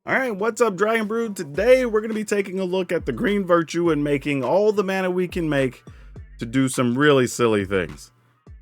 All right, what's up, Dragon Brood? Today we're going to be taking a look at the green virtue and making all the mana we can make to do some really silly things.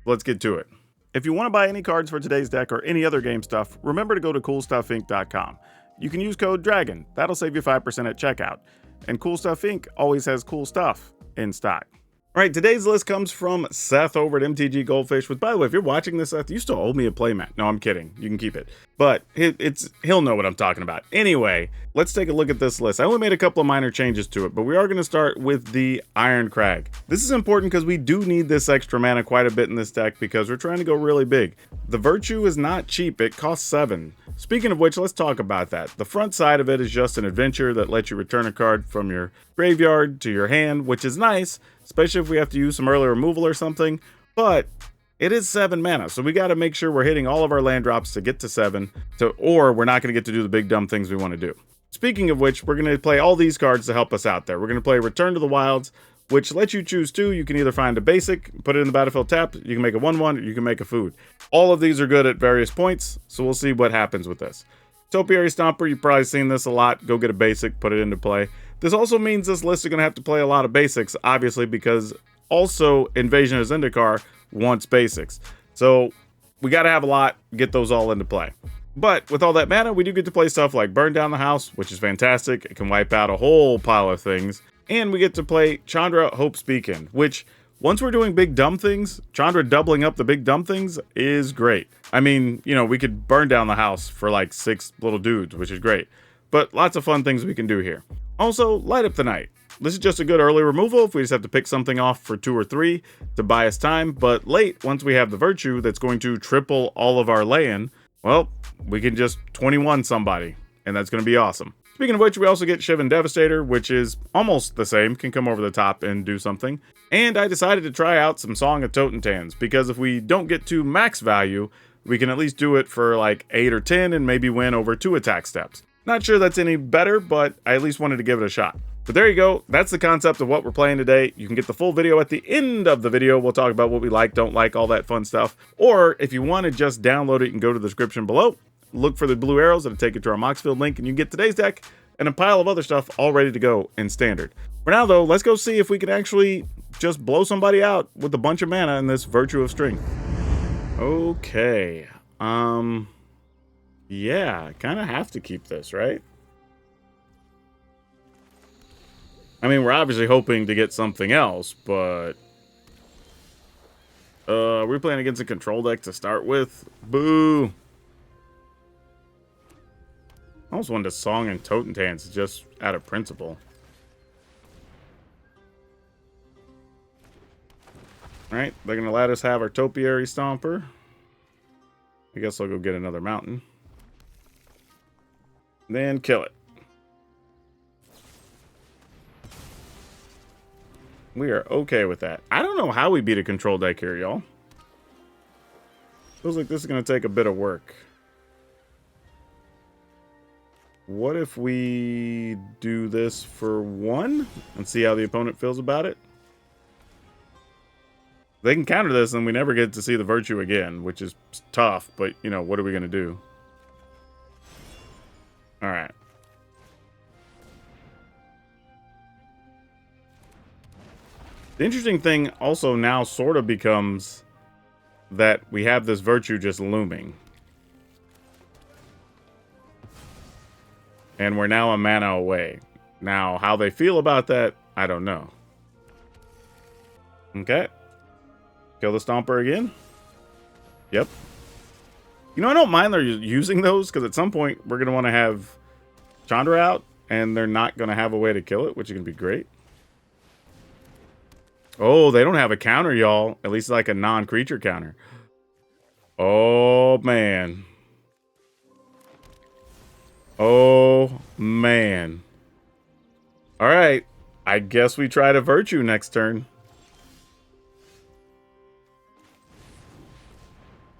Let's get to it. If you want to buy any cards for today's deck or any other game stuff, remember to go to coolstuffinc.com. You can use code DRAGON. That'll save you 5% at checkout. And Cool Stuff Inc. always has cool stuff in stock. All right, today's list comes from Seth over at MTG Goldfish, which, by the way, if you're watching this, Seth, you still owe me a playmat. No, I'm kidding. You can keep it. But he'll know what I'm talking about. Anyway, let's take a look at this list. I only made a couple of minor changes to it, but we are going to start with the Iron Crag. This is important because we do need this extra mana quite a bit in this deck because we're trying to go really big. The Virtue is not cheap. It costs 7. Speaking of which, let's talk about that. The front side of it is just an adventure that lets you return a card from your graveyard to your hand, which is nice, especially if we have to use some early removal or something, but it is 7 mana, so we got to make sure we're hitting all of our land drops to get to 7, or we're not going to get to do the big dumb things we want to do. Speaking of which, we're going to play all these cards to help us out there. We're going to play Return to the Wilds, which lets you choose 2. You can either find a basic, put it in the battlefield tapped, you can make a 1/1, or you can make a food. All of these are good at various points, so we'll see what happens with this. Topiary Stomper, you've probably seen this a lot. Go get a basic, put it into play. This also means this list is going to have to play a lot of basics, obviously, because also Invasion of Zendikar wants basics. So we got to have a lot, get those all into play. But with all that mana, we do get to play stuff like Burn Down the House, which is fantastic. It can wipe out a whole pile of things. And we get to play Chandra Hope's Beacon, which once we're doing big dumb things, Chandra doubling up the big dumb things is great. I mean, you know, we could burn down the house for like 6 little dudes, which is great. But lots of fun things we can do here. Also, Light Up the Night. This is just a good early removal if we just have to pick something off for 2 or 3 to buy us time. But late, once we have the Virtue that's going to triple all of our land, well, we can just 21 somebody, and that's going to be awesome. Speaking of which, we also get Shivan Devastator, which is almost the same, can come over the top and do something. And I decided to try out some Song of Totentans, because if we don't get to max value, we can at least do it for like 8 or 10 and maybe win over 2 attack steps. Not sure that's any better, but I at least wanted to give it a shot. But there you go, that's the concept of what we're playing today. You can get the full video at the end of the video. We'll talk about what we like, don't like, all that fun stuff. Or if you want to just download it and go to the description below, look for the blue arrows that'll take you to our Moxfield link, and you can get today's deck and a pile of other stuff all ready to go in standard. For now though, let's go see if we can actually just blow somebody out with a bunch of mana in this Virtue of Strength. Okay, yeah, I kind of have to keep this, right? I mean, we're obviously hoping to get something else, but we're playing against a control deck to start with. Boo! I almost wanted to Song and Totentans just out of principle. Alright, they're going to let us have our Topiary Stomper. I guess I'll go get another mountain. Then kill it. We are okay with that. I don't know how we beat a control deck here, y'all. Feels like this is going to take a bit of work. What if we do this for 1 and see how the opponent feels about it? They can counter this and we never get to see the Virtue again, which is tough, but, you know, what are we going to do? All right. The interesting thing also now sort of becomes that we have this Virtue just looming. And we're now a mana away. Now, how they feel about that, I don't know. Okay. Kill the Stomper again. Yep. You know, I don't mind they're using those, because at some point we're going to want to have Chandra out, and they're not going to have a way to kill it, which is going to be great. Oh, they don't have a counter, y'all. At least like a non-creature counter. Oh, man. Oh, man. All right. I guess we try to Virtue next turn.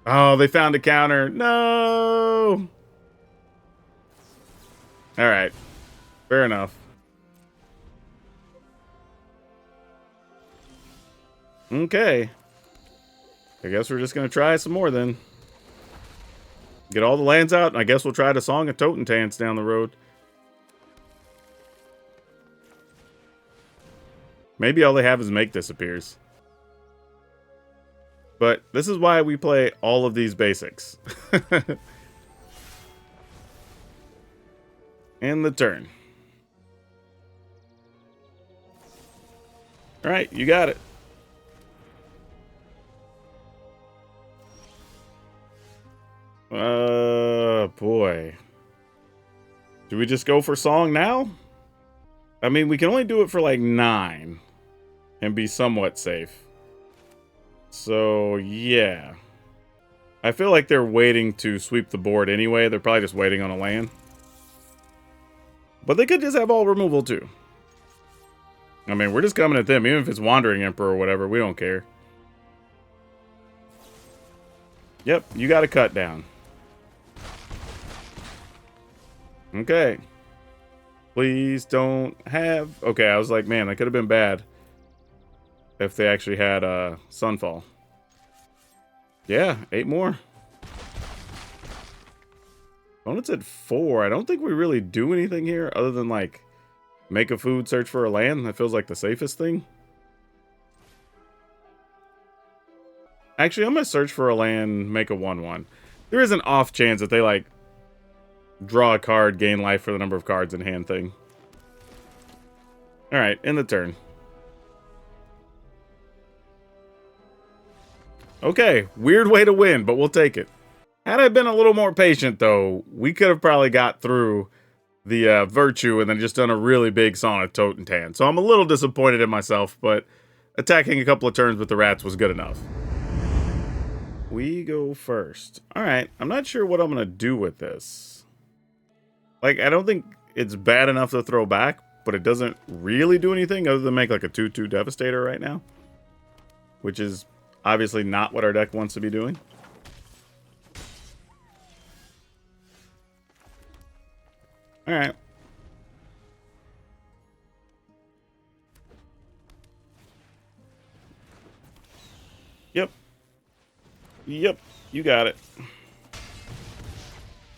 Oh, they found a counter. No. All right. Fair enough. Okay. I guess we're just going to try some more then. Get all the lands out, and I guess we'll try to Song of Totentans down the road. Maybe all they have is make disappears. But this is why we play all of these basics. And the turn. Alright, you got it. Boy. Do we just go for song now? I mean, we can only do it for like 9 and be somewhat safe. So, yeah. I feel like they're waiting to sweep the board anyway. They're probably just waiting on a land. But they could just have all removal too. I mean, we're just coming at them. Even if it's Wandering Emperor or whatever, we don't care. Yep, you got to cut down. Okay. Please don't have... Okay, I was like, man, that could have been bad. If they actually had Sunfall. Yeah, 8 more. Opponent's at 4. I don't think we really do anything here other than, like, make a food, search for a land. That feels like the safest thing. Actually, I'm going to search for a land, make a 1/1. There is an off chance that they, like, draw a card, gain life for the number of cards in hand thing. Alright, end the turn. Okay, weird way to win, but we'll take it. Had I been a little more patient, though, we could have probably got through the Virtue and then just done a really big Sonic Totentan. So I'm a little disappointed in myself, but attacking a couple of turns with the rats was good enough. We go first. Alright, I'm not sure what I'm going to do with this. Like, I don't think it's bad enough to throw back, but it doesn't really do anything other than make like a 2/2 Devastator right now. Which is obviously not what our deck wants to be doing. Alright. Yep. Yep. You got it.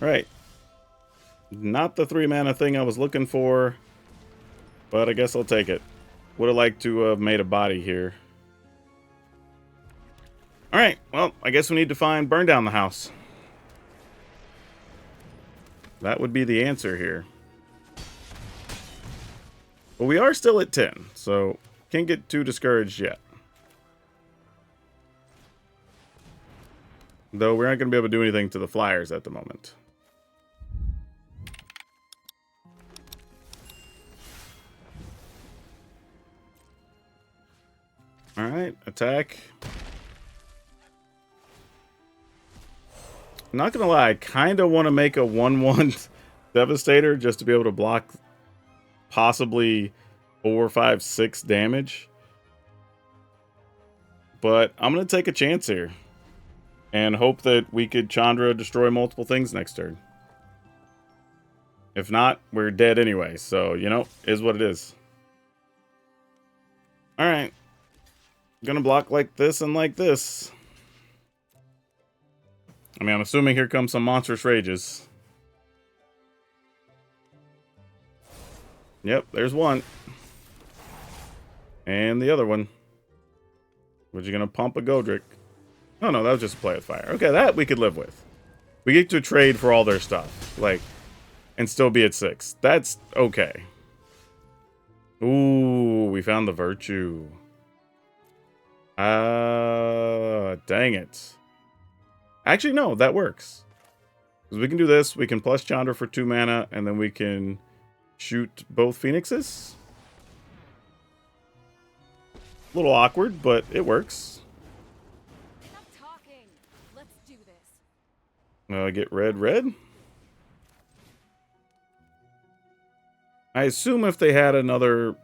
Alright. Not the 3 mana thing I was looking for. But I guess I'll take it. Would have liked to have made a body here. Alright. Well, I guess we need to find burn down the house. That would be the answer here. But we are still at 10, so can't get too discouraged yet. Though we're not going to be able to do anything to the flyers at the moment. Alright, attack. Not gonna lie, I kind of want to make a 1/1 Devastator just to be able to block possibly 4, 5, 6 damage. But I'm gonna take a chance here and hope that we could Chandra destroy multiple things next turn. If not, we're dead anyway, so, you know, is what it is. Alright. Gonna block like this and like this. I mean, I'm assuming here comes some monstrous rages. Yep, there's one. And the other one. Was you gonna pump a Godric? Oh no, that was just a play with fire. Okay, that we could live with. We get to trade for all their stuff. Like, and still be at 6. That's okay. Ooh, we found the Virtue. Dang it. Actually, no, that works. Because we can do this. We can plus Chandra for 2 mana, and then we can shoot both Phoenixes. A little awkward, but it works. Enough talking. Let's do this. Get red. I assume if they had another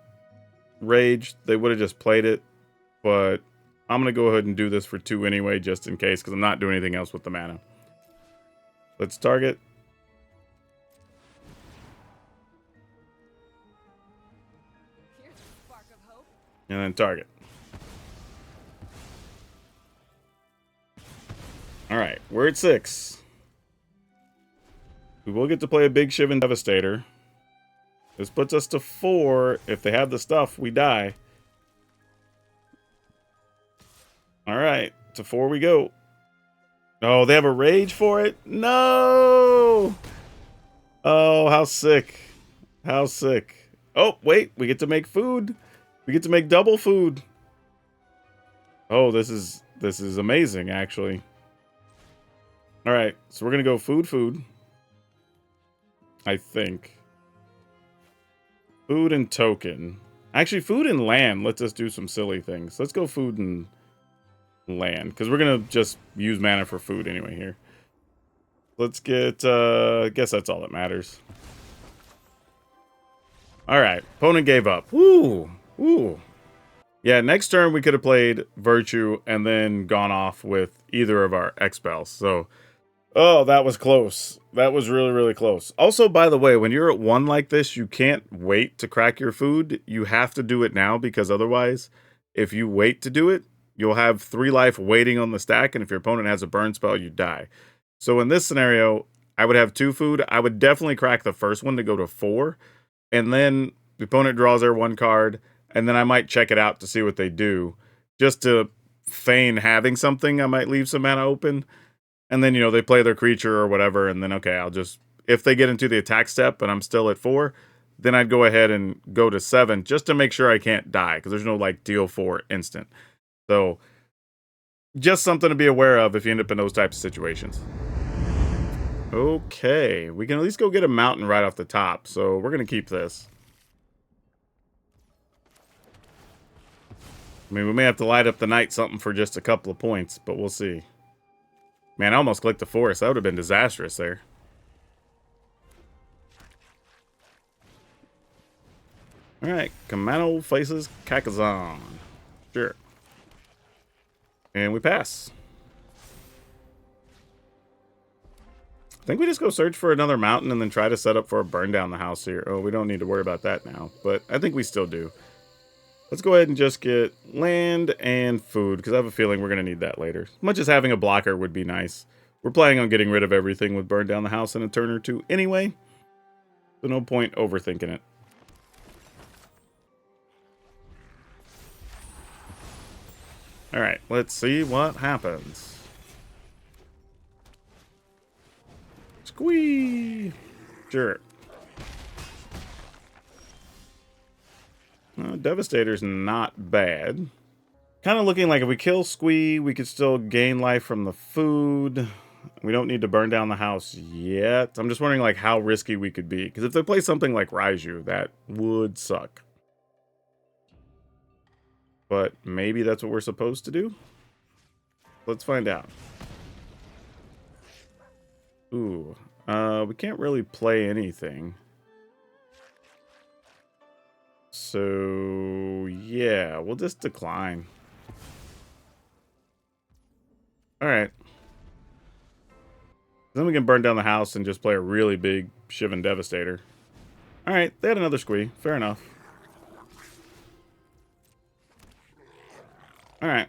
Rage, they would have just played it. But I'm going to go ahead and do this for 2 anyway, just in case, because I'm not doing anything else with the mana. Let's target. Here's a spark of hope. And then target. Alright, we're at 6. We will get to play a big Shivan Devastator. This puts us to 4. If they have the stuff, we die. All right, to 4 we go. Oh, they have a rage for it? No! Oh, how sick. How sick. Oh, wait, we get to make food. We get to make double food. Oh, this is amazing, actually. All right, so we're going to go food. I think. Food and token. Actually, food and land lets us do some silly things. Let's go food and land, because we're going to just use mana for food anyway here. Let's get, I guess that's all that matters. All right, opponent gave up. Woo! Woo! Yeah, next turn we could have played Virtue and then gone off with either of our X-Spells. So, oh, that was close. That was really, really close. Also, by the way, when you're at 1 like this, you can't wait to crack your food. You have to do it now, because otherwise, if you wait to do it, you'll have 3 life waiting on the stack, and if your opponent has a burn spell, you die. So in this scenario, I would have 2 food. I would definitely crack the first one to go to 4, and then the opponent draws their 1 card, and then I might check it out to see what they do, just to feign having something. I might leave some mana open, and then, you know, they play their creature or whatever, and then, okay, I'll just, if they get into the attack step and I'm still at 4, then I'd go ahead and go to 7, just to make sure I can't die, because there's no, like, deal 4 instant. So, just something to be aware of if you end up in those types of situations. Okay, we can at least go get a mountain right off the top, so we're going to keep this. I mean, we may have to light up the night something for just a couple of points, but we'll see. Man, I almost clicked the forest. That would have been disastrous there. Alright, Kamano faces Kakazan. Sure. And we pass. I think we just go search for another mountain and then try to set up for a burn down the house here. Oh, we don't need to worry about that now, but I think we still do. Let's go ahead and just get land and food, because I have a feeling we're going to need that later. As much as having a blocker would be nice. We're planning on getting rid of everything with burn down the house in a turn or 2 anyway, so no point overthinking it. Alright, let's see what happens. Squee! Sure. Devastator's not bad. Kind of looking like if we kill Squee, we could still gain life from the food. We don't need to burn down the house yet. I'm just wondering like how risky we could be. Because if they play something like Raiju, that would suck. But maybe that's what we're supposed to do? Let's find out. Ooh. We can't really play anything. So, yeah, we'll just decline. Alright. Then we can burn down the house and just play a really big Shivan Devastator. Alright, they had another Squee. Fair enough. Alright.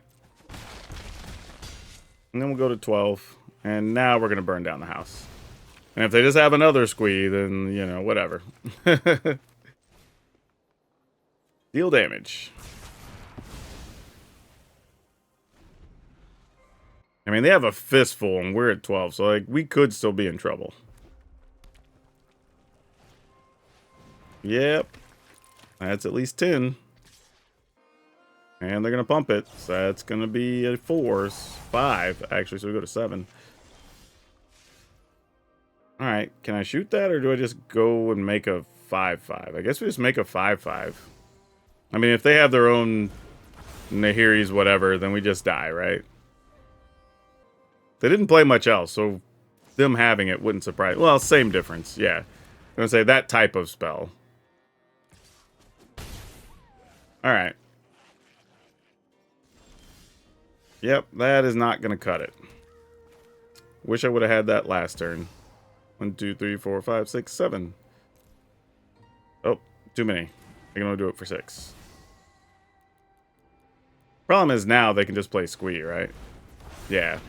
And then we'll go to 12. And now we're going to burn down the house. And if they just have another Squee, then, you know, whatever. Deal damage. I mean, they have a fistful and we're at 12, so like we could still be in trouble. Yep. That's at least 10. And they're going to pump it. So that's going to be a 5, actually, so we go to 7. Alright, can I shoot that, or do I just go and make a 5/5? I guess we just make a 5/5. I mean, if they have their own Nahiris, whatever, then we just die, right? They didn't play much else, so them having it wouldn't surprise. Well, same difference, yeah. I'm going to say that type of spell. Alright. Yep, that is not going to cut it. Wish I would have had that last turn. 1, 2, 3, 4, 5, 6, 7. Oh, too many. I can only do it for 6. Problem is now they can just play Squee, right? Yeah.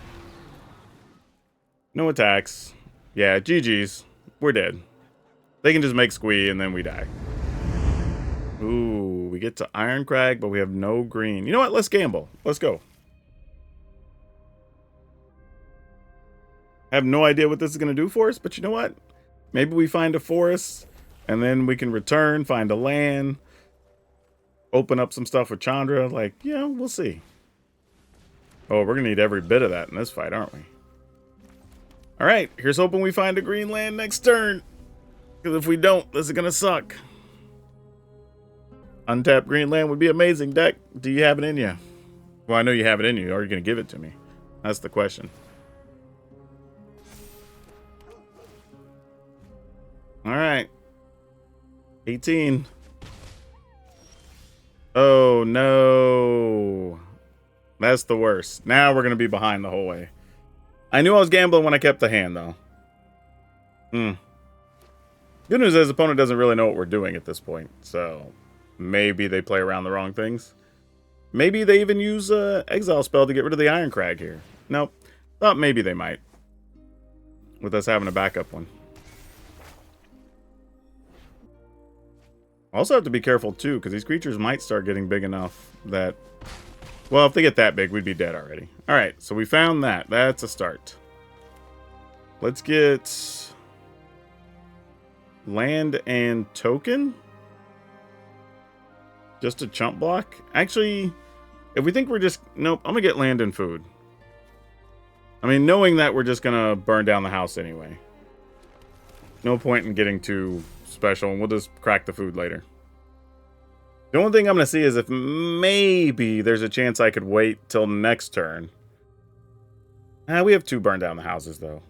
No attacks. Yeah, GG's. We're dead. They can just make Squee and then we die. Ooh, we get to Iron Crag, but we have no green. You know what? Let's gamble. Let's go. I have no idea what this is going to do for us, but you know what? Maybe we find a forest, and then we can return, find a land, open up some stuff with Chandra. Like, yeah, we'll see. Oh, we're going to need every bit of that in this fight, aren't we? All right, here's hoping we find a green land next turn. Because if we don't, this is going to suck. Untapped green land would be amazing, deck. Do you have it in you? Well, I know you have it in you. Are you going to give it to me? That's the question. All right. 18. Oh, no. That's the worst. Now we're going to be behind the whole way. I knew I was gambling when I kept the hand, though. Good news is, opponent doesn't really know what we're doing at this point. So, maybe they play around the wrong things. Maybe they even use an exile spell to get rid of the Iron Crag here. Nope. Thought maybe they might. With us having a backup one. Also have to be careful, too, because these creatures might start getting big enough that... Well, if they get that big, we'd be dead already. Alright, so we found that. That's a start. Let's get... land and token? Just a chump block? Actually, if we think we're just... Nope, I'm going to get land and food. I mean, knowing that we're just going to burn down the house anyway. No point in getting too special, and we'll just crack the food later. The only thing I'm going to see is if maybe there's a chance I could wait till next turn. We have 2 burn down the houses, though.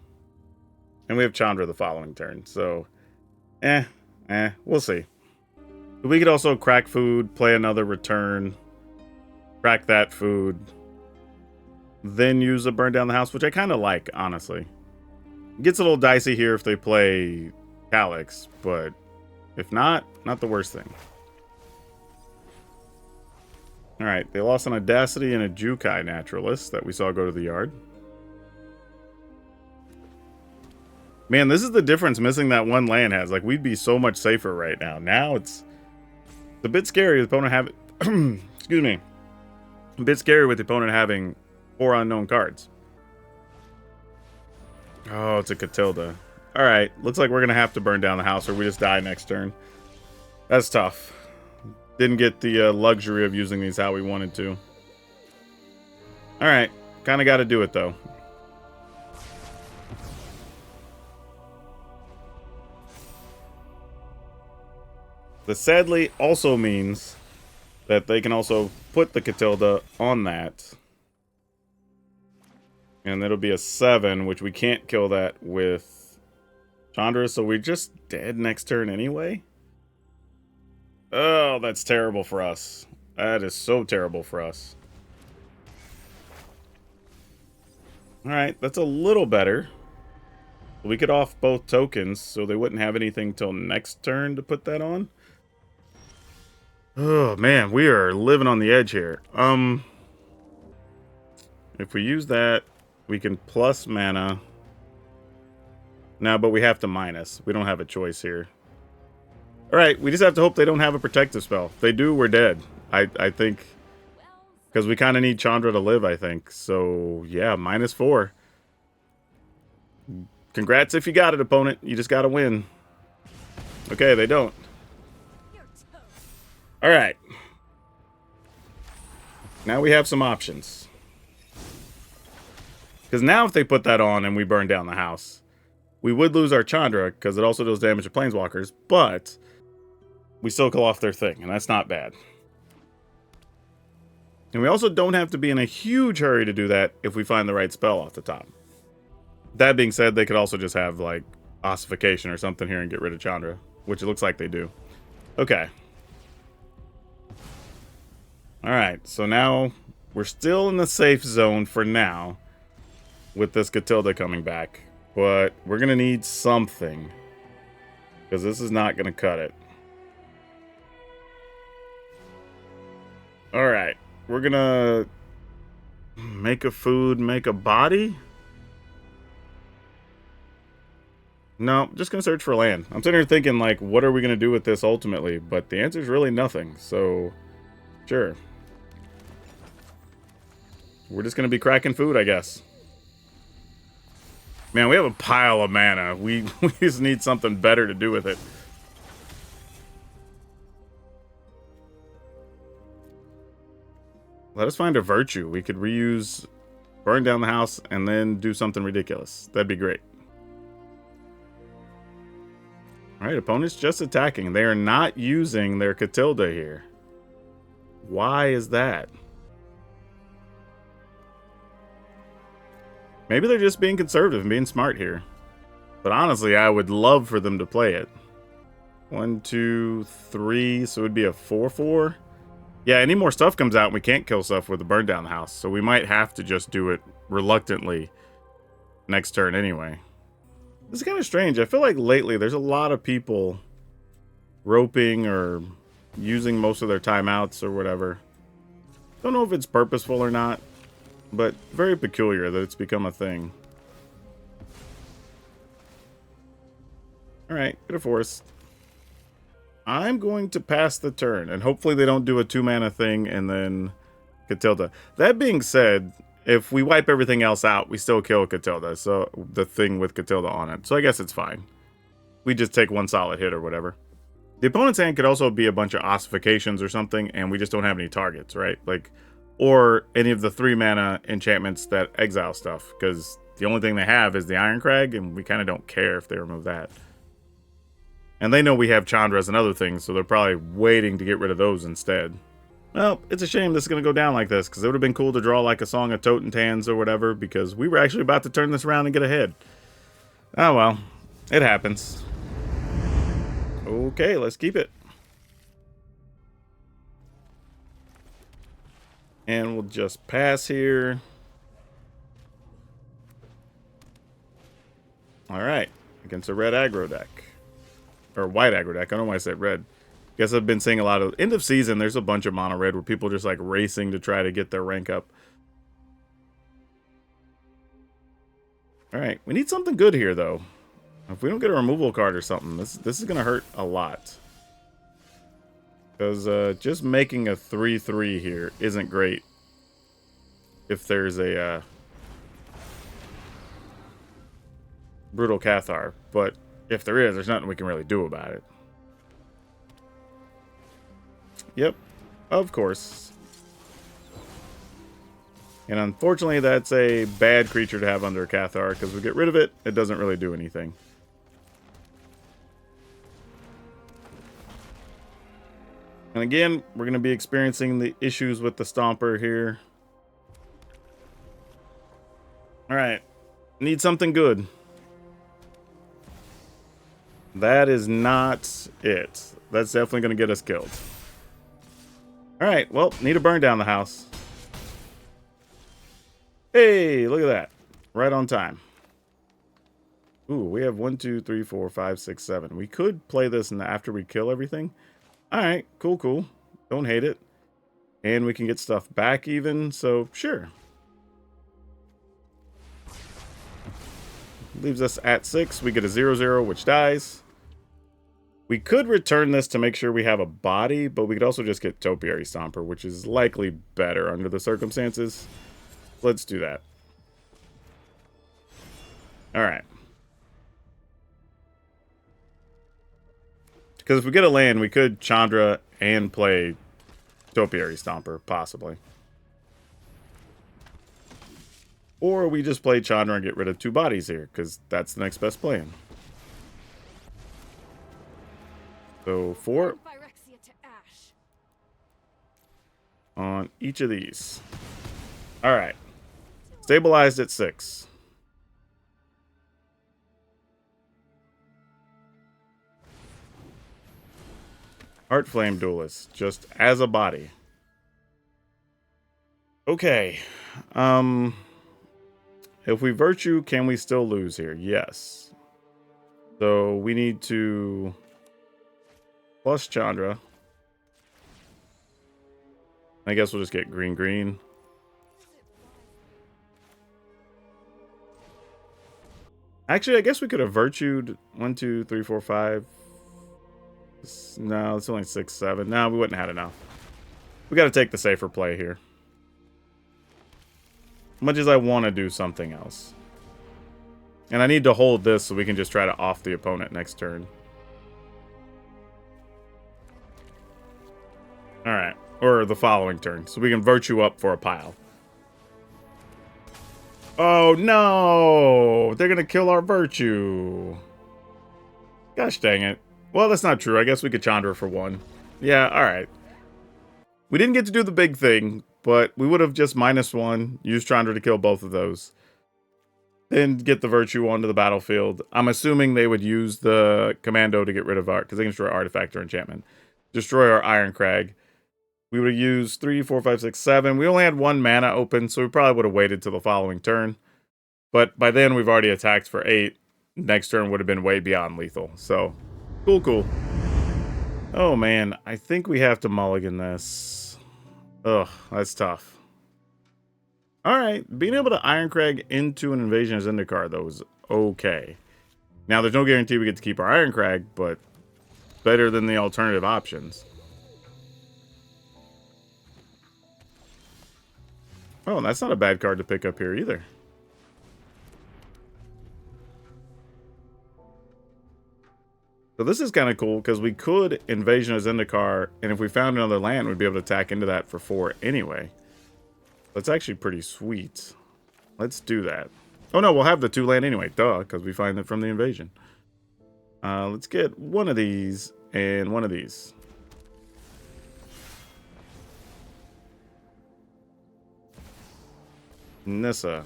And we have Chandra the following turn, so... we'll see. We could also crack food, play another return, crack that food, then use a burn down the house, which I kind of like, honestly. It gets a little dicey here if they play Calyx, but if not, not the worst thing. Alright, they lost an Audacity and a Jukai Naturalist that we saw go to the yard. Man, this is the difference missing that one land has. Like, we'd be so much safer right now. Now it's a bit scary with the opponent having... excuse me. A bit scary with the opponent having 4 unknown cards. Oh, it's a Catilda. Alright, looks like we're going to have to burn down the house or we just die next turn. That's tough. Didn't get the luxury of using these how we wanted to. Alright, kind of got to do it though. This sadly also means that they can also put the Catilda on that. And it'll be a 7, which we can't kill that with Chandra, so we're just dead next turn anyway. Oh, that's terrible for us. That is so terrible for us. Alright, that's a little better. We could off both tokens, so they wouldn't have anything till next turn to put that on. Oh, man, we are living on the edge here. If we use that, we can plus mana. No, but we have to minus. We don't have a choice here. Alright, we just have to hope they don't have a protective spell. If they do, we're dead. I think. Because we kind of need Chandra to live, I think. So, yeah, -4. Congrats if you got it, opponent. You just got to win. Okay, they don't. Alright. Now we have some options. Because now if they put that on and we burn down the house, we would lose our Chandra, because it also does damage to Planeswalkers, but we still kill off their thing, and that's not bad. And we also don't have to be in a huge hurry to do that if we find the right spell off the top. That being said, they could also just have, like, Ossification or something here and get rid of Chandra, which it looks like they do. Okay. Alright, so now we're still in the safe zone for now with this Catilda coming back. But we're going to need something, because this is not going to cut it. Alright, we're going to make a food, make a body? No, I'm just going to search for land. I'm sitting here thinking, like, what are we going to do with this ultimately? But the answer is really nothing, so sure. We're just going to be cracking food, I guess. Man, we have a pile of mana. We just need something better to do with it. Let us find a virtue. We could reuse, burn down the house, and then do something ridiculous. That'd be great. Alright, opponent's just attacking. They are not using their Catilda here. Why is that? Maybe they're just being conservative and being smart here. But honestly, I would love for them to play it. 1, 2, 3, so it would be a 4/4. Yeah, any more stuff comes out and we can't kill stuff with the burn down the house. So we might have to just do it reluctantly next turn anyway. This is kind of strange. I feel like lately there's a lot of people roping or using most of their timeouts or whatever. Don't know if it's purposeful or not, but very peculiar that it's become a thing. Alright, get a forest. I'm going to pass the turn, and hopefully they don't do a 2-mana thing and then Catilda. That being said, if we wipe everything else out, we still kill Catilda, so the thing with Catilda on it. So I guess it's fine. We just take one solid hit or whatever. The opponent's hand could also be a bunch of ossifications or something, and we just don't have any targets, right? Like, or any of the 3-mana enchantments that exile stuff, because the only thing they have is the Iron Crag, and we kind of don't care if they remove that. And they know we have Chandras and other things, so they're probably waiting to get rid of those instead. Well, it's a shame this is going to go down like this, because it would have been cool to draw like a Song of Totentans or whatever, because we were actually about to turn this around and get ahead. Oh well, it happens. Okay, let's keep it. And we'll just pass here. Alright, against a red aggro deck. Or white aggro deck. I don't know why I said red. Guess I've been seeing a lot of... End of season, there's a bunch of mono red where people just like racing to try to get their rank up. Alright, we need something good here though. If we don't get a removal card or something, this is going to hurt a lot. Because just making a 3/3 here isn't great. If there's a Brutal Cathar. But if there is, there's nothing we can really do about it. Yep, of course. And unfortunately, that's a bad creature to have under Cathar, because we get rid of it, it doesn't really do anything. And again, we're going to be experiencing the issues with the Stomper here. Alright, need something good. That is not it. That's definitely going to get us killed. Alright, well, need to burn down the house. Hey, look at that. Right on time. Ooh, we have 1, 2, 3, 4, 5, 6, 7. We could play this after we kill everything. Alright, cool, cool. Don't hate it. And we can get stuff back even, so sure. Leaves us at 6. We get a 0/0, which dies. We could return this to make sure we have a body, but we could also just get Topiary Stomper, which is likely better under the circumstances. Let's do that. Alright. Because if we get a land, we could Chandra and play Topiary Stomper, possibly. Or we just play Chandra and get rid of 2 bodies here, because that's the next best plan. So 4 on each of these. Alright. Stabilized at 6. Heart Flame Duelist, just as a body. Okay. If we Virtue, can we still lose here? Yes. So we need to plus Chandra. I guess we'll just get green, green. Actually, I guess we could have Virtued 1, 2, 3, 4, 5. No, it's only 6, 7. No, we wouldn't have had enough. We got to take the safer play here. Much as I want to do something else. And I need to hold this so we can just try to off the opponent next turn. Alright. Or the following turn. So we can virtue up for a pile. Oh, no! They're going to kill our virtue. Gosh dang it. Well, that's not true. I guess we could Chandra for one. Yeah, alright. We didn't get to do the big thing, but we would have just -1, used Chandra to kill both of those. Then get the virtue onto the battlefield. I'm assuming they would use the commando to get rid of our, because they can destroy artifact or enchantment. Destroy our Iron Crag. We would have used 3, 4, 5, 6, 7. We only had 1 mana open, so we probably would have waited till the following turn. But by then, we've already attacked for 8. Next turn would have been way beyond lethal. So, cool, cool. Oh, man. I think we have to mulligan this. Ugh, that's tough. Alright, being able to Iron Crag into an Invasion of Zendikar, though, is okay. Now, there's no guarantee we get to keep our Iron Crag, but better than the alternative options. Oh, that's not a bad card to pick up here either. So this is kind of cool, because we could Invasion of Zendikar, and if we found another land, we'd be able to attack into that for 4 anyway. That's actually pretty sweet. Let's do that. Oh no, we'll have the 2 land anyway. Duh, because we find it from the invasion. Let's get one of these and one of these. Nissa.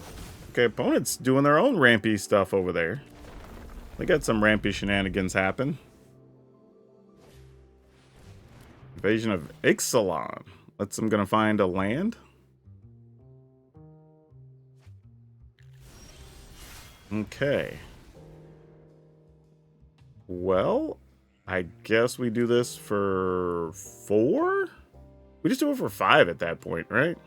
Okay, opponent's doing their own rampy stuff over there. They got some rampy shenanigans happen. Invasion of Ixalan. Let's, I'm gonna find a land. Okay. Well, I guess we do this for 4? We just do it for 5 at that point, right?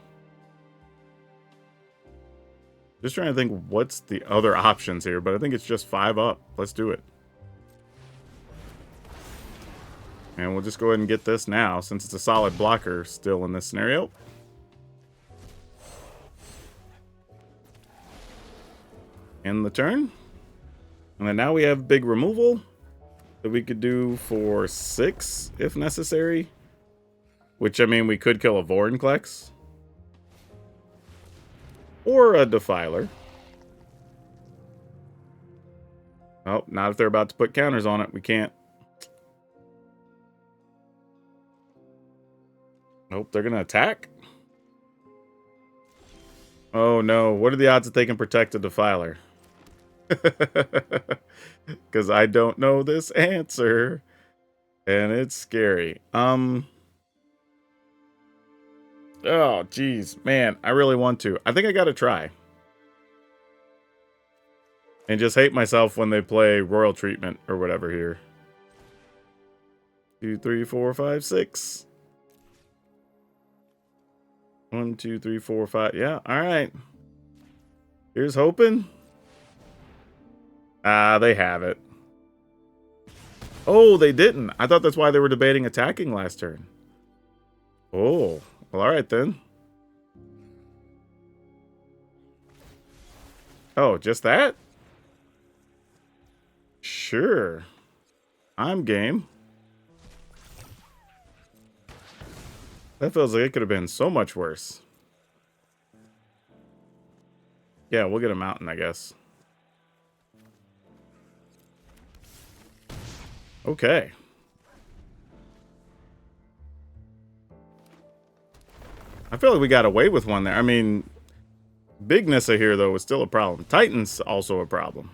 Just trying to think what's the other options here, but I think it's just 5 up. Let's do it. And we'll just go ahead and get this now, since it's a solid blocker still in this scenario. End the turn. And then now we have big removal that we could do for 6 if necessary. Which, I mean, we could kill a Vorinclex. Or a Defiler. Oh, not if they're about to put counters on it. We can't. Nope, they're going to attack. Oh no, what are the odds that they can protect a Defiler? Because I don't know this answer. And it's scary. Oh, geez. Man, I really want to. I think I gotta try. And just hate myself when they play Royal Treatment or whatever here. 2, 3, 4, 5, 6. 1, 2, 3, 4, 5. Yeah, alright. Here's hoping. Ah, they have it. Oh, they didn't. I thought that's why they were debating attacking last turn. Oh, well, alright then. Oh, just that? Sure. I'm game. That feels like it could have been so much worse. Yeah, we'll get a mountain, I guess. Okay. I feel like we got away with one there. I mean, Big Nissa here, though, is still a problem. Titan's also a problem.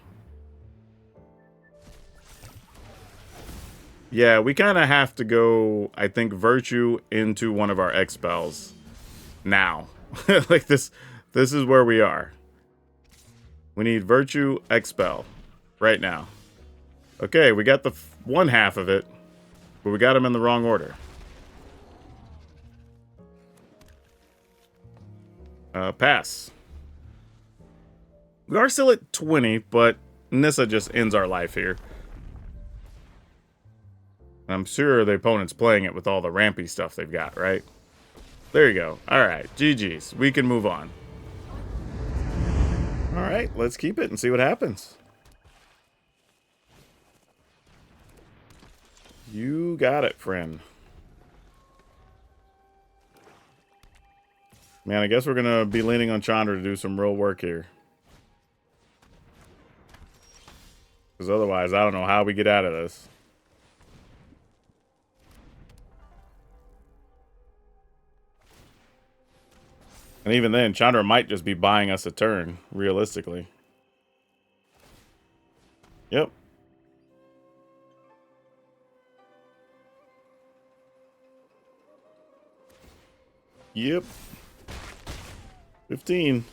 Yeah, we kind of have to go, I think, Virtue into one of our X spells now. Like, this is where we are. We need Virtue, X-Spell right now. Okay, we got the one half of it, but we got them in the wrong order. Pass. We are still at 20, but Nissa just ends our life here. I'm sure the opponent's playing it with all the rampy stuff they've got, right? There you go. Alright, GG's. We can move on. Alright, let's keep it and see what happens. You got it, friend. Man, I guess we're going to be leaning on Chandra to do some real work here. Because otherwise, I don't know how we get out of this. And even then, Chandra might just be buying us a turn, realistically. Yep. Yep. 15.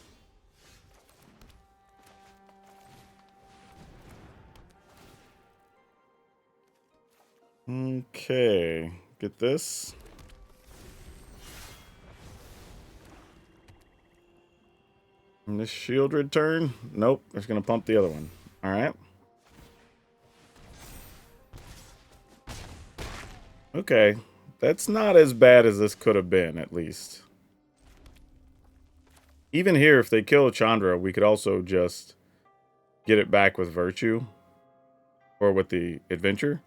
Okay. Get this. And this shield return. Nope. It's going to pump the other one. All right. Okay. That's not as bad as this could have been, at least. Even here, if they kill Chandra, we could also just get it back with Virtue. Or with the Adventure.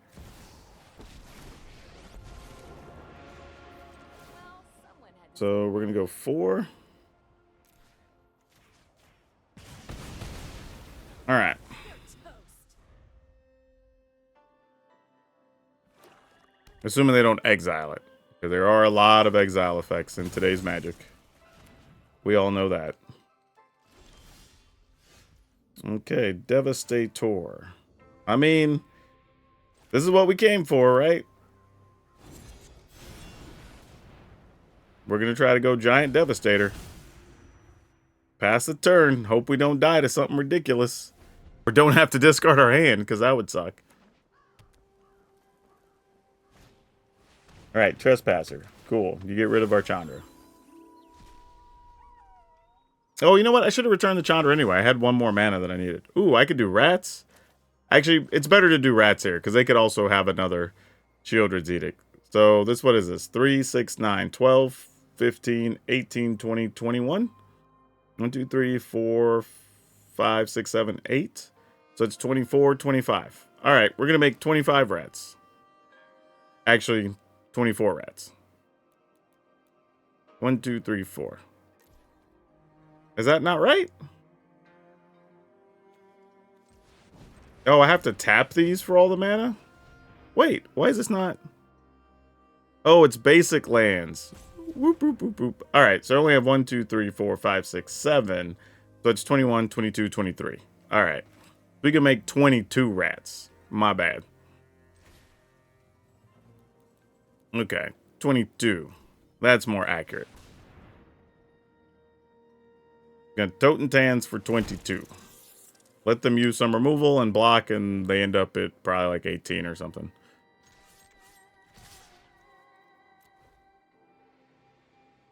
So we're going to go 4. All right. Assuming they don't exile it. Because there are a lot of exile effects in today's Magic. We all know that. Okay, Devastator. I mean, this is what we came for, right? We're going to try to go Giant Devastator. Pass the turn. Hope we don't die to something ridiculous. Or don't have to discard our hand, because that would suck. Alright, Trespasser. Cool. You get rid of our Chandra. Oh, you know what? I should have returned the Chandra anyway. I had one more mana that I needed. Ooh, I could do Rats. Actually, it's better to do Rats here, because they could also have another Shieldred's Edict. So, what is this? 3, 6, 9, 12, 15, 18, 20, 21? 1, 2, 3, 4, 5, 6, 7, 8. So it's 24, 25. All right, we're going to make 25 rats. Actually, 24 rats. 1, 2, 3, 4. Is that not right? Oh, I have to tap these for all the mana? Wait, why is this not? Oh, it's basic lands. Whoop, whoop, whoop, whoop. All right, so I only have 1, 2, 3, 4, 5, 6, 7. So it's 21, 22, 23. All right. We can make 22 rats. My bad. Okay, 22. That's more accurate. Got Totentans for 22. Let them use some removal and block, and they end up at probably like 18 or something.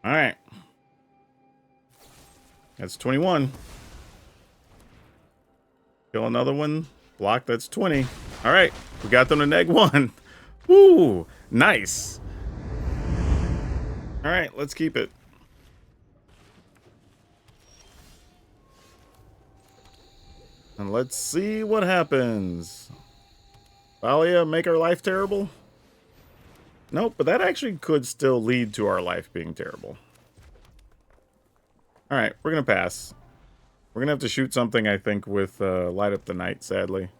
All right. That's 21. Kill another one. Block, that's 20. All right. We got them to -1. Woo! Nice. All right, let's keep it. And let's see what happens. Thalia, make our life terrible? Nope, but that actually could still lead to our life being terrible. All right, we're going to pass. We're going to have to shoot something, I think, with Light Up the Night, sadly.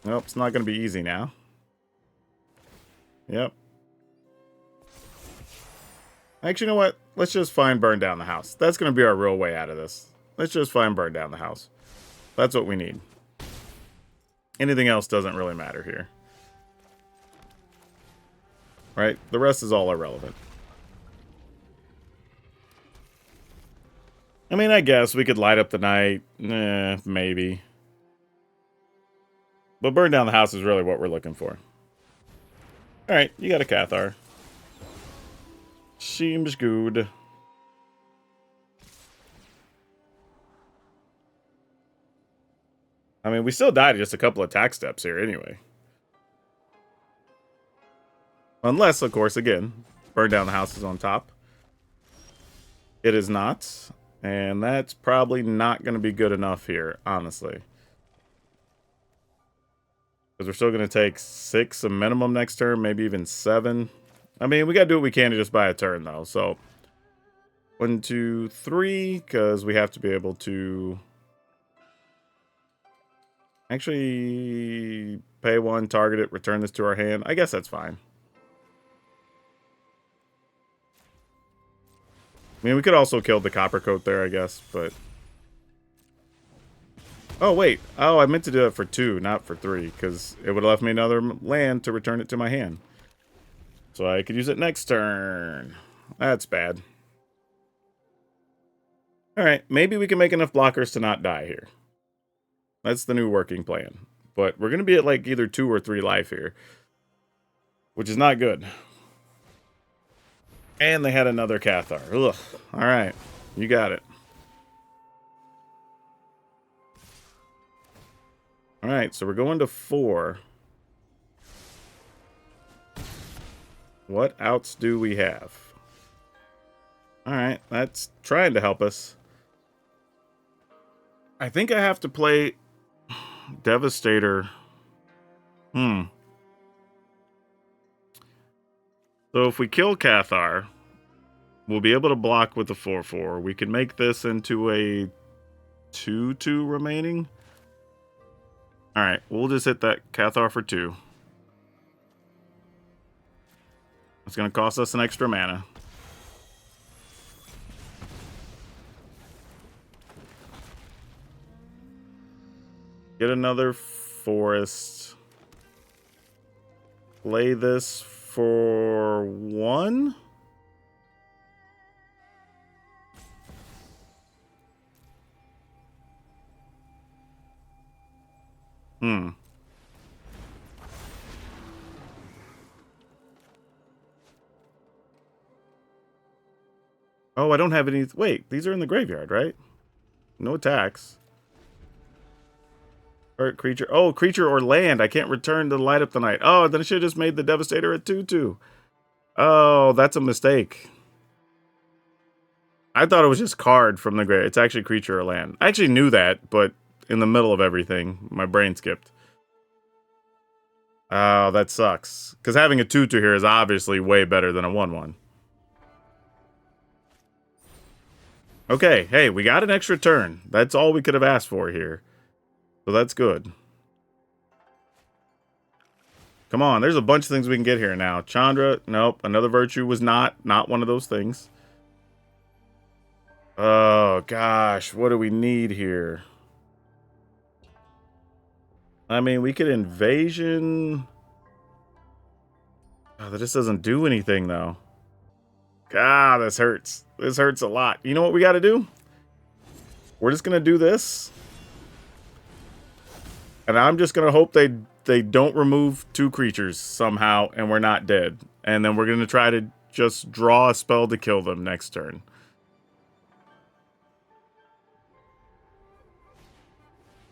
Nope, it's not going to be easy now. Yep. Actually, you know what? Let's just find Burn Down the House. That's going to be our real way out of this. Let's just find Burn Down the House. That's what we need. Anything else doesn't really matter here. Right? The rest is all irrelevant. I mean, I guess we could Light Up the Night. Maybe. But Burn Down the House is really what we're looking for. Alright, you got a Cathar. Seems good. I mean, we still died just a couple attack steps here anyway. Unless, of course, again, Burn Down the House is on top. It is not. And that's probably not going to be good enough here, honestly. Because we're still going to take 6 a minimum next turn, maybe even 7. I mean, we got to do what we can to just buy a turn, though. So, 1, 2, 3, because we have to be able to actually pay 1, target it, return this to our hand. I guess that's fine. I mean, we could also kill the copper coat there, I guess, but... Oh, wait. Oh, I meant to do it for 2, not for 3, because it would have left me another land to return it to my hand. So I could use it next turn. That's bad. Alright, maybe we can make enough blockers to not die here. That's the new working plan. But we're going to be at like either 2 or 3 life here, which is not good. And they had another Cathar. Ugh. Alright, you got it. Alright, so we're going to 4. What outs do we have? Alright, that's trying to help us. I think I have to play Devastator. So if we kill Cathar, we'll be able to block with the 4/4. We can make this into a 2/2 remaining. Alright, we'll just hit that Cathar for 2. It's going to cost us an extra mana. Get another forest. Play this for 1. Oh, I don't have any... Wait, these are in the graveyard, right? No attacks. Or creature. Oh, creature or land. I can't return to light up the night. Oh, then I should have just made the Devastator a 2/2. Oh, that's a mistake. I thought it was just card from the grave. It's actually creature or land. I actually knew that, but in the middle of everything, my brain skipped. Oh, that sucks. Because having a 2/2 here is obviously way better than a 1/1. Okay, hey, we got an extra turn. That's all we could have asked for here. So that's good. Come on, there's a bunch of things we can get here now. Chandra, nope. Another Virtue was not one of those things. Oh, gosh. What do we need here? I mean, we could Invasion. Oh, that just doesn't do anything, though. God, this hurts. This hurts a lot. You know what we got to do? We're just going to do this. And I'm just going to hope they don't remove 2 creatures somehow and we're not dead. And then we're going to try to just draw a spell to kill them next turn.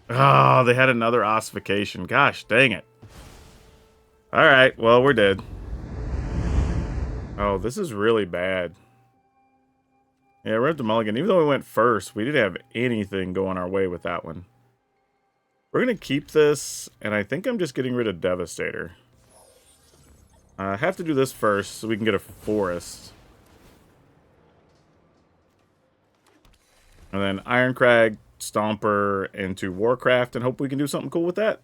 Oh, they had another ossification. Gosh, dang it. Alright, well, we're dead. Oh, this is really bad. Yeah, we're at the mulligan. Even though we went first, we didn't have anything going our way with that one. We're going to keep this, and I think I'm just getting rid of Devastator. I have to do this first so we can get a forest. And then Ironcrag, Stomper into Warcraft, and hope we can do something cool with that.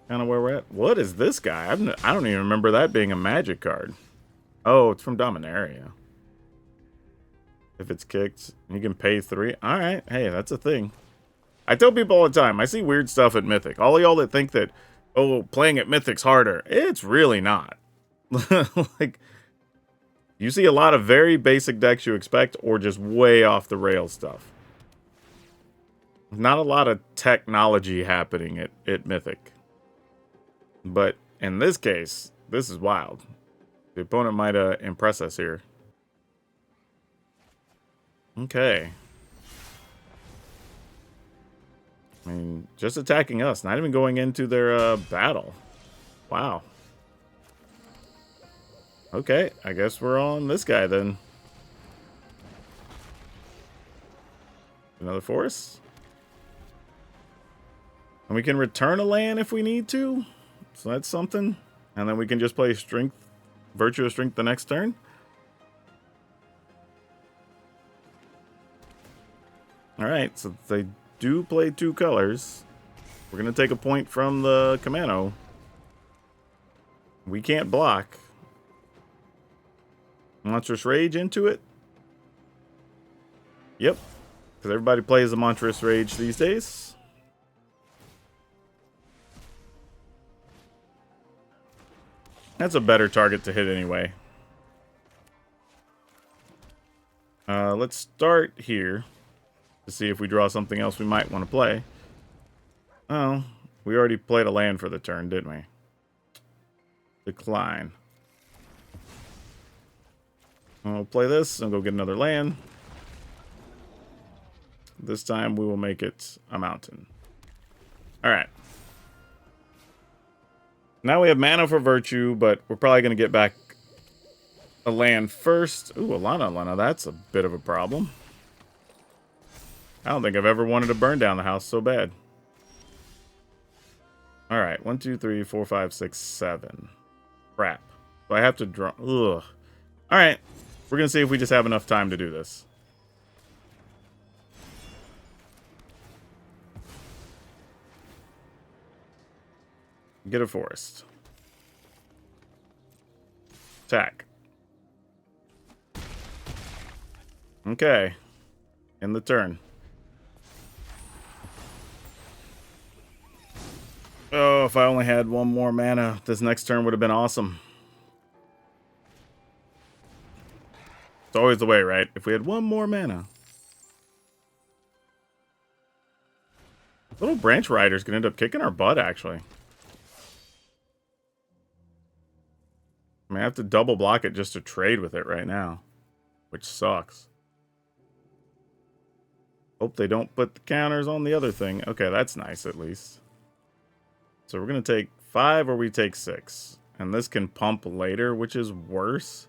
Kind of where we're at. What is this guy? I don't even remember that being a magic card. Oh, it's from Dominaria. If it's kicked, you can pay 3. Alright, hey, that's a thing. I tell people all the time, I see weird stuff at Mythic. All y'all that think that, oh, playing at Mythic's harder. It's really not. Like, you see a lot of very basic decks you expect, or just way off the rail stuff. Not a lot of technology happening at Mythic. But in this case, this is wild. The opponent might impress us here. Okay. I mean, just attacking us, not even going into their battle. Wow. Okay, I guess we're on this guy then. Another forest? And we can return a land if we need to. So that's something. And then we can just play Strength, Virtue of Strength the next turn. Alright, so they do play 2 colors. We're going to take a point from the Kamano. We can't block. Monstrous Rage into it. Yep. Because everybody plays a Monstrous Rage these days. That's a better target to hit anyway. Let's start here to see if we draw something else we might want to play. Oh, we already played a land for the turn, didn't we? Decline. We'll play this and go get another land. This time we will make it a mountain. Alright. Now we have mana for Virtue, but we're probably going to get back a land first. Ooh, Alana. That's a bit of a problem. I don't think I've ever wanted to burn down the house so bad. Alright, 1, 2, 3, 4, 5, 6, 7. Crap. So I have to draw. Ugh. Alright. We're going to see if we just have enough time to do this. Get a forest. Attack. Okay. End the turn. Oh, if I only had one more mana, this next turn would have been awesome. It's always the way, right? If we had one more mana. Little Branch Rider's gonna end up kicking our butt, actually. I mean, I have to double block it just to trade with it right now. Which sucks. Hope they don't put the counters on the other thing. Okay, that's nice at least. So we're going to take 5 or we take 6. And this can pump later, which is worse.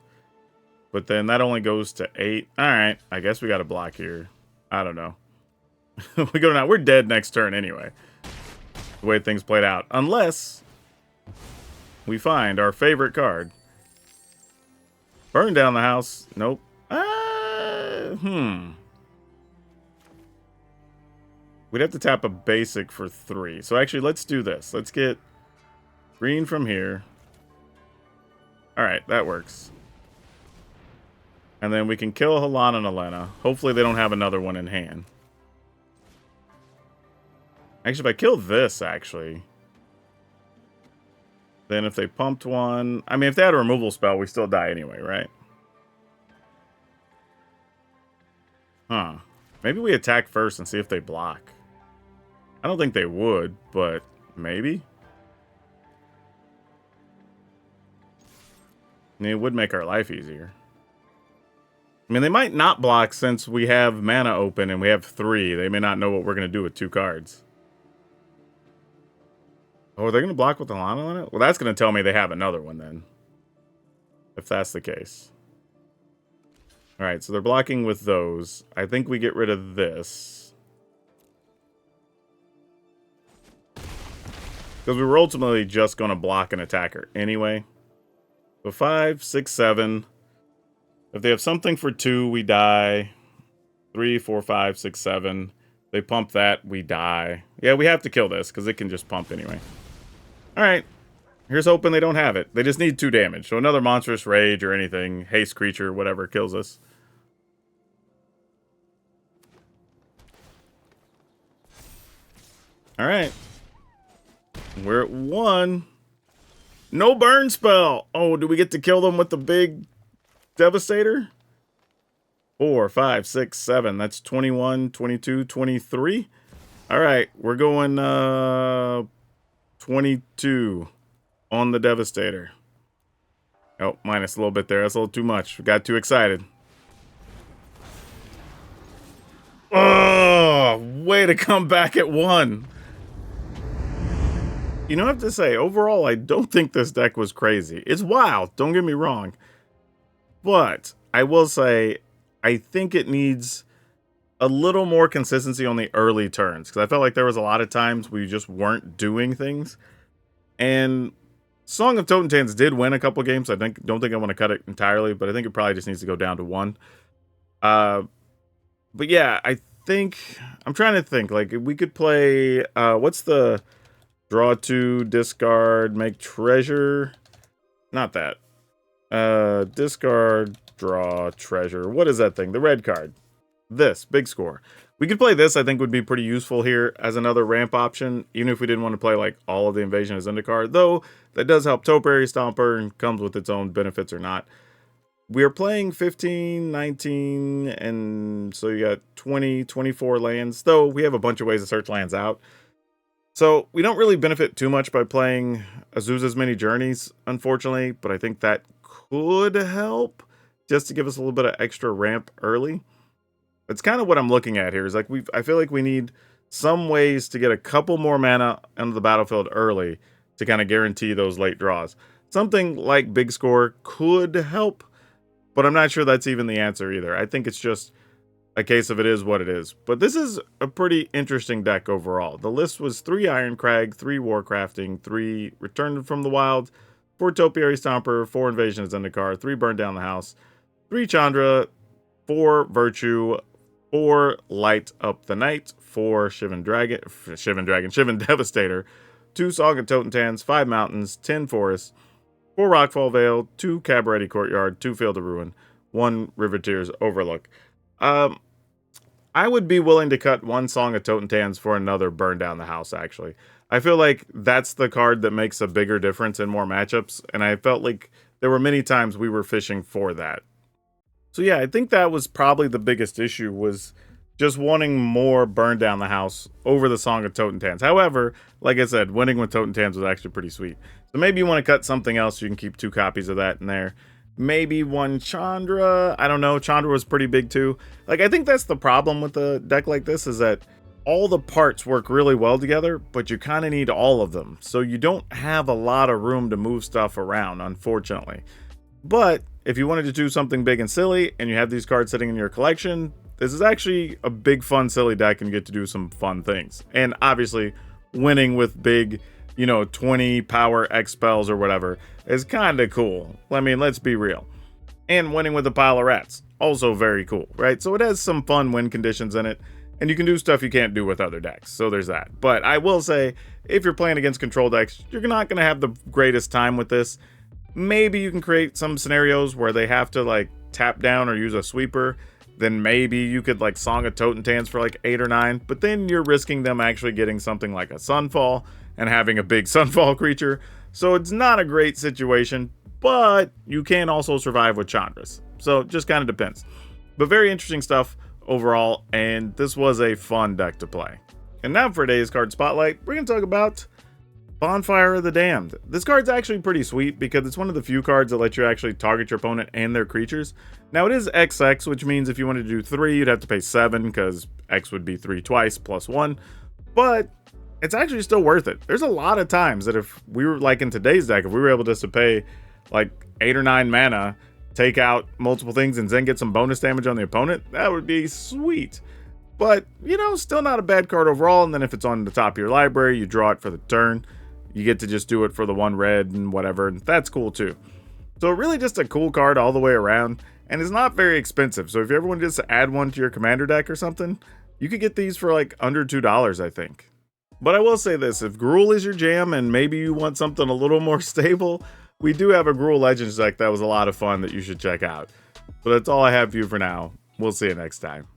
But then that only goes to 8. Alright, I guess we got to block here. I don't know. We go now. We're dead next turn anyway. The way things played out. Unless we find our favorite card. Burn down the house. Nope. We'd have to tap a basic for 3. So actually, let's do this. Let's get green from here. Alright, that works. And then we can kill Halan and Elena. Hopefully they don't have another one in hand. Actually, if I kill this, actually... Then if they pumped one... I mean, if they had a removal spell, we still die anyway, right? Huh. Maybe we attack first and see if they block. I don't think they would, but maybe. I mean, it would make our life easier. I mean, they might not block since we have mana open and we have 3. They may not know what we're going to do with 2 cards. Oh, are they going to block with the Lana on it? Well, that's going to tell me they have another one then. If that's the case. Alright, so they're blocking with those. I think we get rid of this. Because we were ultimately just going to block an attacker anyway. So 5, 6, 7. If they have something for 2, we die. 3, 4, 5, 6, 7. They pump that, we die. Yeah, we have to kill this because it can just pump anyway. Alright. Here's hoping they don't have it. They just need 2 damage. So another Monstrous Rage or anything. Haste creature, whatever, kills us. Alright. We're at 1. No burn spell. Oh, do we get to kill them with the big Devastator? 4, 5, 6, 7. That's 21, 22, 23. Alright, we're going 22 on the Devastator. Oh, minus a little bit there. That's a little too much. We got too excited. Oh, way to come back at 1. You know, I have to say, overall, I don't think this deck was crazy. It's wild, don't get me wrong. But I will say, I think it needs a little more consistency on the early turns, because I felt like there was a lot of times we just weren't doing things. And Song of Totentans did win a couple games. Don't think I want to cut it entirely, but I think it probably just needs to go down to 1. But yeah, I think I'm trying to think, like, we could play what's the draw 2, discard, make treasure? Not that. Discard, draw, treasure. What is that thing? The red card. This big score. We could play this. I think would be pretty useful here as another ramp option, even if we didn't want to play like all of the Invasion as undercard. Though that does help Topiary Stomper and comes with its own benefits or not. We are playing 15, 19, and so you got 20, 24 lands. Though we have a bunch of ways to search lands out. So we don't really benefit too much by playing Azusa's Many Journeys, unfortunately. But I think that could help just to give us a little bit of extra ramp early. It's kind of what I'm looking at here. Is like I feel like we need some ways to get a couple more mana onto the battlefield early to kind of guarantee those late draws. Something like Big Score could help, but I'm not sure that's even the answer either. I think it's just a case of it is what it is. But this is a pretty interesting deck overall. The list was 3 Iron Crag, 3 Warcrafting, 3 Return from the Wild, 4 Topiary Stomper, 4 Invasion as Zendikar, 3 Burn Down the House, 3 Chandra, 4 Virtue, 4 Light Up the Night, 4 Shivan Devastator, 2 Song of Totentans, 5 Mountains, 10 Forests, 4 Rockfall Vale, 2 Cabaret Courtyard, 2 Field of Ruin, 1 Riveteer's Overlook. I would be willing to cut 1 Song of Totentans for another Burn Down the House, actually. I feel like that's the card that makes a bigger difference in more matchups, and I felt like there were many times we were fishing for that. So yeah, I think that was probably the biggest issue, was just wanting more Burn Down the House over the Song of Totentans. However, like I said, winning with Totentans was actually pretty sweet. So maybe you want to cut something else, you can keep 2 copies of that in there. Maybe 1 Chandra. I don't know. Chandra was pretty big too. Like, I think that's the problem with a deck like this, is that all the parts work really well together, but you kind of need all of them. So you don't have a lot of room to move stuff around, unfortunately. But if you wanted to do something big and silly, and you have these cards sitting in your collection, this is actually a big, fun, silly deck, and you get to do some fun things. And obviously, winning with big, 20 power X spells or whatever is kind of cool. I mean, let's be real. And winning with a pile of rats, also very cool, right? So it has some fun win conditions in it, and you can do stuff you can't do with other decks. So there's that. But I will say, if you're playing against control decks, you're not going to have the greatest time with this. Maybe you can create some scenarios where they have to like tap down or use a sweeper. Then maybe you could like Song of Totentans for like 8 or 9, but then you're risking them actually getting something like a Sunfall and having a big Sunfall creature. So it's not a great situation, but you can also survive with Chandras. So it just kind of depends. But very interesting stuff overall, and this was a fun deck to play. And now for today's card spotlight, we're going to talk about Bonfire of the Damned. This card's actually pretty sweet because it's one of the few cards that let you actually target your opponent and their creatures. Now it is XX, which means if you wanted to do 3, you'd have to pay 7 because X would be 3 twice plus 1. But it's actually still worth it. There's a lot of times that if we were like in today's deck, if we were able just to pay like 8 or 9 mana, take out multiple things and then get some bonus damage on the opponent, that would be sweet. But, still not a bad card overall. And then if it's on the top of your library, you draw it for the turn. You get to just do it for the 1 red and whatever, and that's cool too. So really just a cool card all the way around, and it's not very expensive. So if you ever want to just add one to your commander deck or something, you could get these for like under $2, I think. But I will say this, if Gruul is your jam and maybe you want something a little more stable, we do have a Gruul Legends deck that was a lot of fun that you should check out. But that's all I have for you for now. We'll see you next time.